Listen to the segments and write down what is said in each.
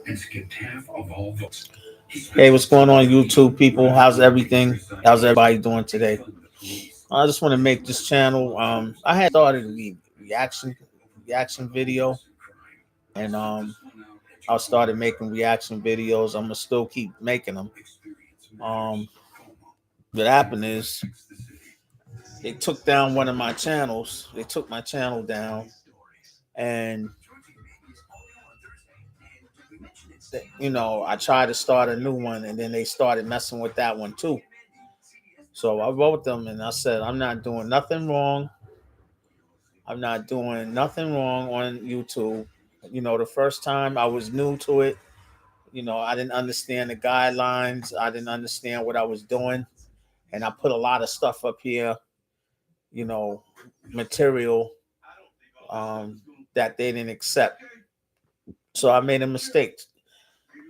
Hey, what's going on, YouTube people? How's everything? How's everybody doing today? I just want to make this channel. I had started the reaction video, and I started making reaction videos. I'm gonna still keep making them. Um, what happened is they took down one of my channels. They took my channel down, and I tried to start a new one, and then they started messing with that one too. So I wrote them and I said, I'm not doing nothing wrong. I'm not doing nothing wrong on YouTube. The first time I was new to it, I didn't understand the guidelines. I didn't understand what I was doing. And I put a lot of stuff up here, you know, material um, that they didn't accept. So I made a mistake.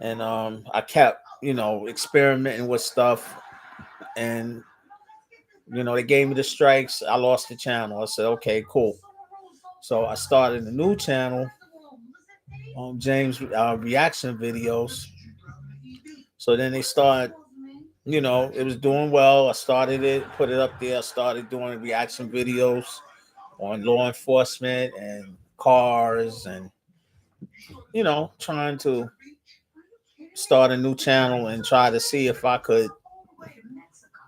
And I kept, experimenting with stuff. And, they gave me the strikes. I lost the channel. I said, okay, cool. So I started a new channel on James reaction videos. So then they started, it was doing well. I started it, put it up there. I started doing reaction videos on law enforcement and cars and, trying to start a new channel and try to see if I could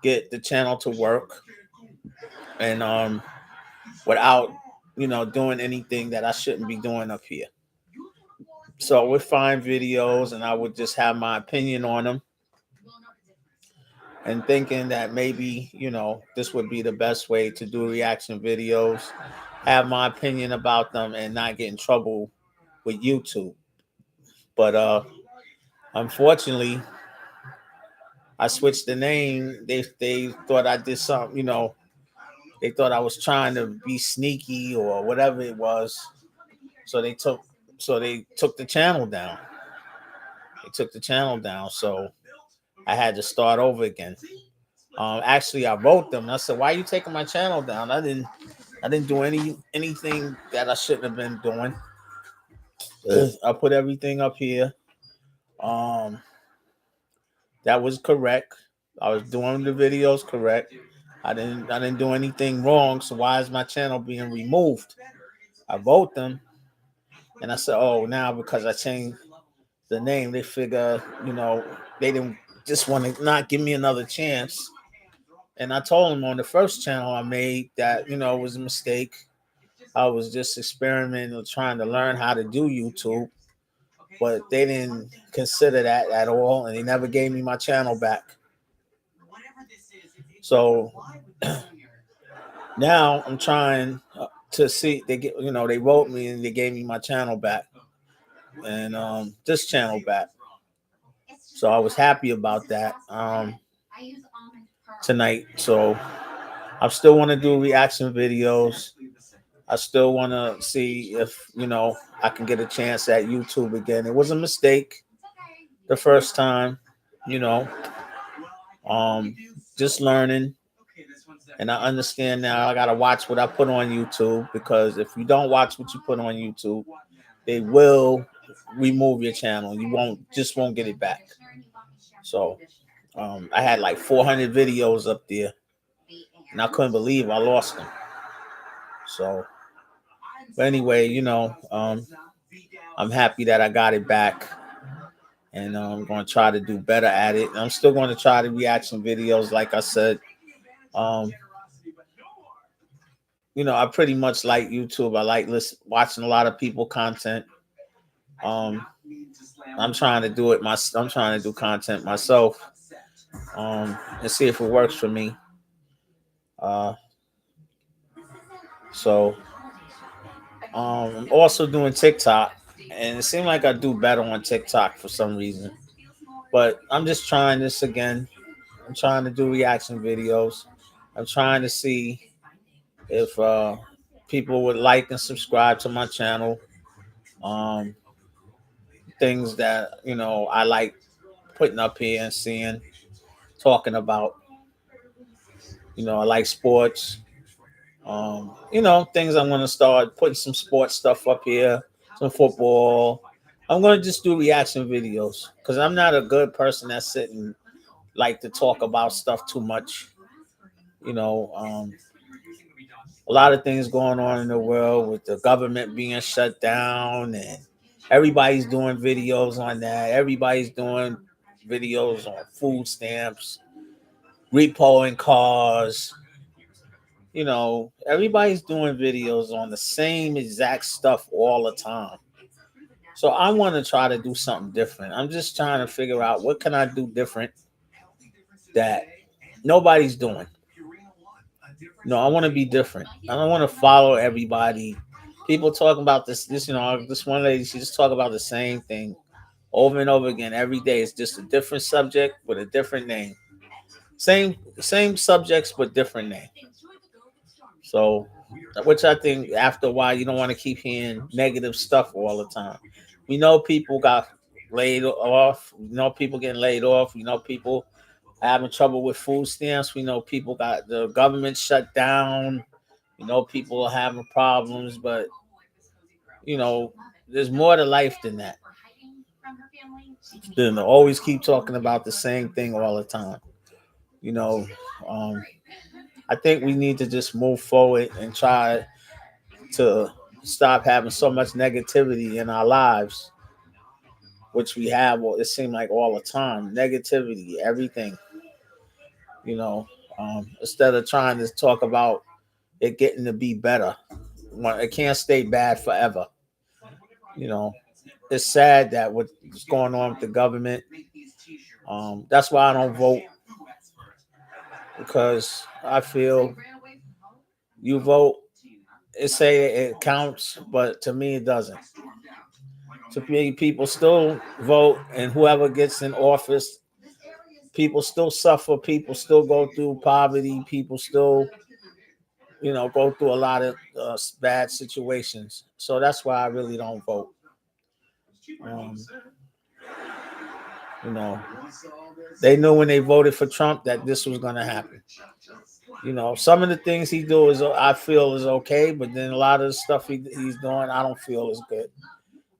get the channel to work and without, doing anything that I shouldn't be doing up here. So I would find videos and I would just have my opinion on them and thinking that maybe, this would be the best way to do reaction videos, have my opinion about them and not get in trouble with YouTube. But unfortunately, I switched the name. They thought I did something, they thought I was trying to be sneaky or whatever it was. So they took the channel down. They took the channel down. So I had to start over again. Actually, I wrote them. I said, "Why are you taking my channel down? I didn't do anything that I shouldn't have been doing. I put everything up here. Um, that was correct. I was doing the videos correct. I didn't do anything wrong. So why is my channel being removed?" I wrote them, and I said, "Oh, now because I changed the name, they figure, they didn't just want to not give me another chance." And I told them on the first channel I made that, it was a mistake. I was just experimenting, trying to learn how to do YouTube, but they didn't consider that at all, and they never gave me my channel back. So now I'm trying to see. They wrote me and they gave me my channel back, and this channel back. So I was happy about that tonight. So I still want to do reaction videos. I still want to see if, I can get a chance at YouTube again. It was a mistake the first time, you know, um, just learning. And I understand now I got to watch what I put on YouTube because if you don't watch what you put on YouTube, they will remove your channel. You won't get it back. So I had like 400 videos up there and I couldn't believe I lost them. So, but anyway, I'm happy that I got it back, and I'm going to try to do better at it. I'm still going to try the reaction videos, like I said. Um, I pretty much like YouTube. I like watching a lot of people content. Um, I'm trying to do it. I'm trying to do content myself, and see if it works for me. Uh, so I'm also doing TikTok, and it seems like I do better on TikTok for some reason. But I'm just trying this again. I'm trying to do reaction videos. I'm trying to see if people would like and subscribe to my channel. Um, Things that I like putting up here and seeing, talking about. I like sports. Things I'm gonna start putting some sports stuff up here, some football, I'm gonna just do reaction videos because I'm not a good person that's sitting like to talk about stuff too much. You know, a lot of things going on in the world with the government being shut down, and everybody's doing videos on that. Everybody's doing videos on food stamps, repoing cars. You know, everybody's doing videos on the same exact stuff all the time. So I want to try to do something different. I'm just trying to figure out what can I do different that nobody's doing. No, I want to be different. I don't want to follow everybody. People talking about this, this one lady, she just talk about the same thing over and over again every day. It's just a different subject with a different name. Same subjects but different name. So, which I think after a while you don't want to keep hearing negative stuff all the time. We know people got laid off. We know people getting laid off. We know people having trouble with food stamps. We know people got the government shut down. We know people are having problems, but you know, there's more to life than that. Than to always keep talking about the same thing all the time. You know, um, I think we need to just move forward and try to stop having so much negativity in our lives, which we have. Well, it seems like all the time, negativity, everything. You know, instead of trying to talk about it getting to be better, it can't stay bad forever. You know, it's sad that what's going on with the government. That's why I don't vote because I feel you vote, it say it counts, but to me it doesn't. To me, people still vote, and whoever gets in office, people still suffer. People still go through poverty. People still, go through a lot of bad situations. So that's why I really don't vote. Um, you know, they knew when they voted for Trump that this was going to happen. Some of the things he do is I feel is okay, but then a lot of the stuff he's doing I don't feel is good.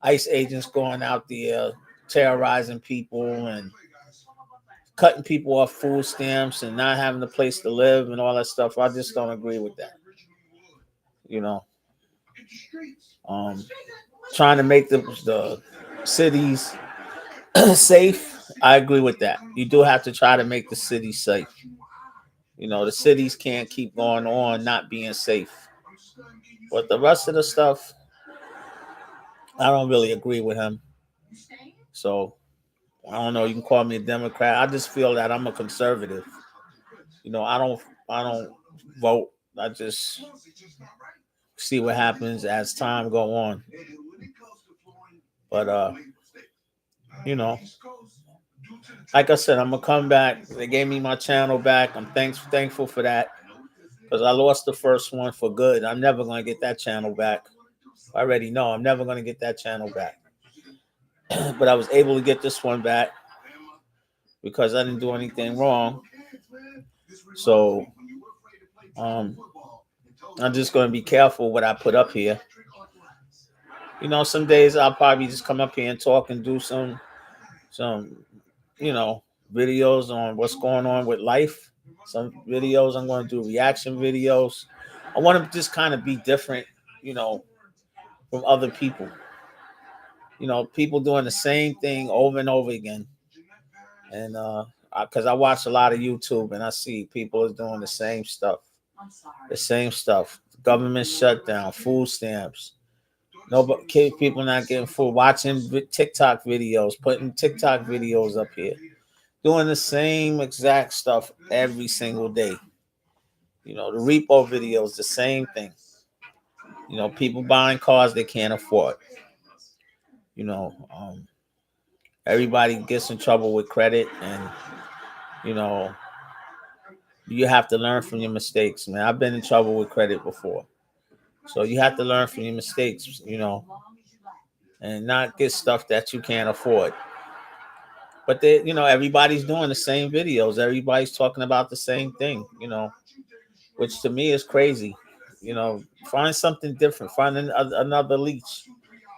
ICE agents going out there terrorizing people and cutting people off food stamps and not having a place to live and all that stuff. I just don't agree with that. You know, um, trying to make the cities safe. I agree with that. You do have to try to make the cities safe. The cities can't keep going on not being safe. But the rest of the stuff, I don't really agree with him. So I don't know. You can call me a Democrat. I just feel that I'm a conservative. I don't vote. I just see what happens as time go on. But you know, like I said, I'm gonna come back. They gave me my channel back. I'm thankful for that because I lost the first one for good. I'm never gonna get that channel back. I already know I'm never gonna get that channel back. But I was able to get this one back because I didn't do anything wrong. So um, I'm just gonna be careful what I put up here. Some days I'll probably just come up here and talk and do some you know videos on what's going on with life. Some videos I'm going to do reaction videos. I want to just kind of be different, you know, from other people. People doing the same thing over and over again. And because I watch a lot of YouTube and I see people is doing the same stuff. The same stuff. Government shutdown, food stamps. Nobody, people not getting food. Watching TikTok videos, putting TikTok videos up here, doing the same exact stuff every single day. The repo videos, the same thing. People buying cars they can't afford. You know, um, everybody gets in trouble with credit, and you know, you have to learn from your mistakes, man. I've been in trouble with credit before, so you have to learn from your mistakes, and not get stuff that you can't afford. But everybody's doing the same videos. Everybody's talking about the same thing. Which to me is crazy. Find something different. Find another leech.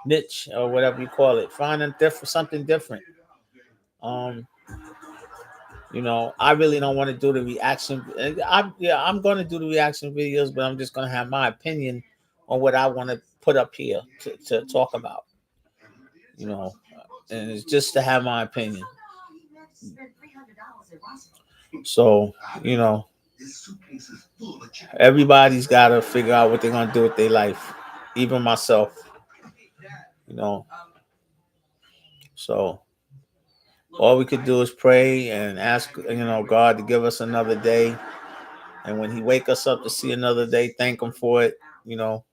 niche or whatever you call it. Find a different something different. Um, I really don't want to do the reaction. I'm going to do the reaction videos, but I'm just going to have my opinion on what I want to put up here to talk about. You know, and it's just to have my opinion. So, you know, everybody's got to figure out what they're going to do with their life, even myself. You know, so all we could do is pray and ask, God to give us another day. And when He wake us up to see another day, thank Him for it. You know,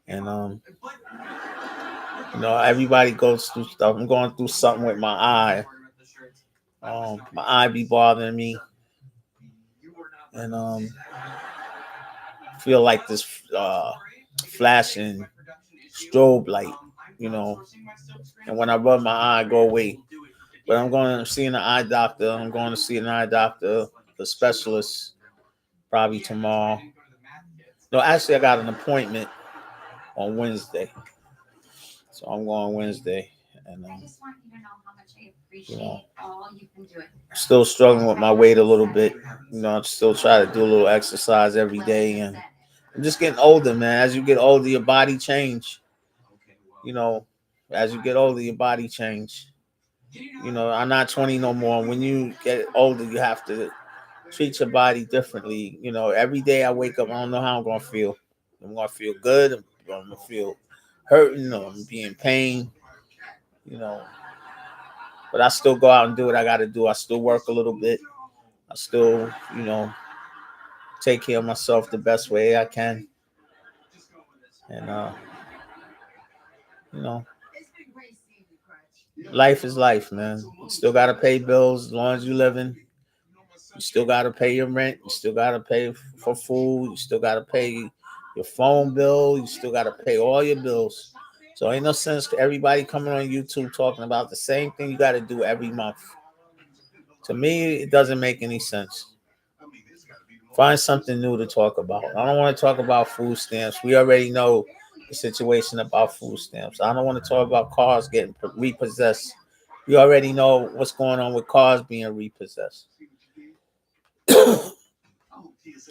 and everybody goes through stuff. I'm going through something with my eye. My eye be bothering me, and feel like this flashing strobe light, you know. And when I rub my eye, I go away. But I'm see an eye doctor. I'm going to see an eye doctor, the specialist, probably tomorrow. No, actually, I got an appointment on Wednesday, so I'm going Wednesday, and you know, still struggling with my weight a little bit. I still try to do a little exercise every day, and I'm just getting older, man. As you get older, your body change. You know, as you get older, your body change. I'm not 20 no more. When you get older, you have to treat your body differently. Every day I wake up, I don't know how I'm gonna feel. I'm gonna feel good. I'm gonna feel hurting, or I'm gonna be in pain. You know, but I still go out and do what I got to do. I still work a little bit. I still, take care of myself the best way I can. And you know, life is life, man. You still gotta pay bills as long as you living. You still gotta pay your rent. You still gotta pay for food. You still gotta pay your phone bill. You still gotta pay all your bills. So ain't no sense to everybody coming on YouTube talking about the same thing you gotta do every month. To me, it doesn't make any sense. Find something new to talk about. I don't want to talk about food stamps. We already know the situation about food stamps. I don't want to talk about cars getting repossessed. We already know what's going on with cars being repossessed.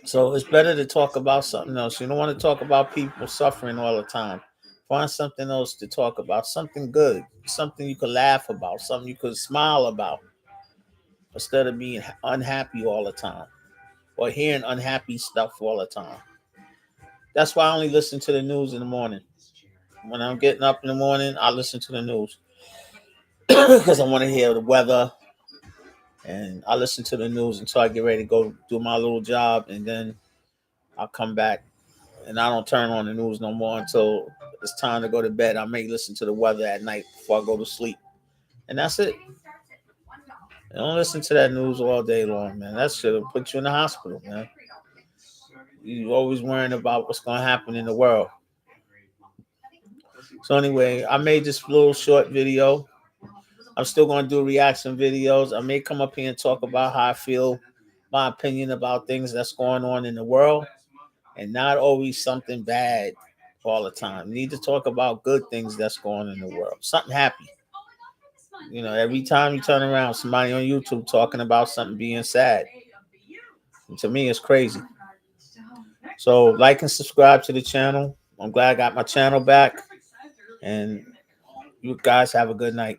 So it's better to talk about something else. You don't want to talk about people suffering all the time. Find something else to talk about, something good, something you could laugh about, something you could smile about, instead of being unhappy all the time or hearing unhappy stuff all the time. That's why I only listen to the news in the morning. When I'm getting up in the morning, I listen to the news because I want to hear the weather, and I listen to the news until I get ready to go do my little job, and then I'll come back, and I don't turn on the news no more until it's time to go to bed. I may listen to the weather at night before I go to sleep, and that's it. Don't listen to that news all day long, man. That should have put you in the hospital, man. You always worrying about what's going to happen in the world. So anyway, I made this little short video. I'm still going to do reaction videos. I may come up here and talk about how I feel, my opinion about things that's going on in the world, and not always something bad all the time. We need to talk about good things that's going on in the world, something happy. Every time you turn around, somebody on YouTube talking about something being sad. And to me, it's crazy. So like and subscribe to the channel. I'm glad I got my channel back. And you guys have a good night.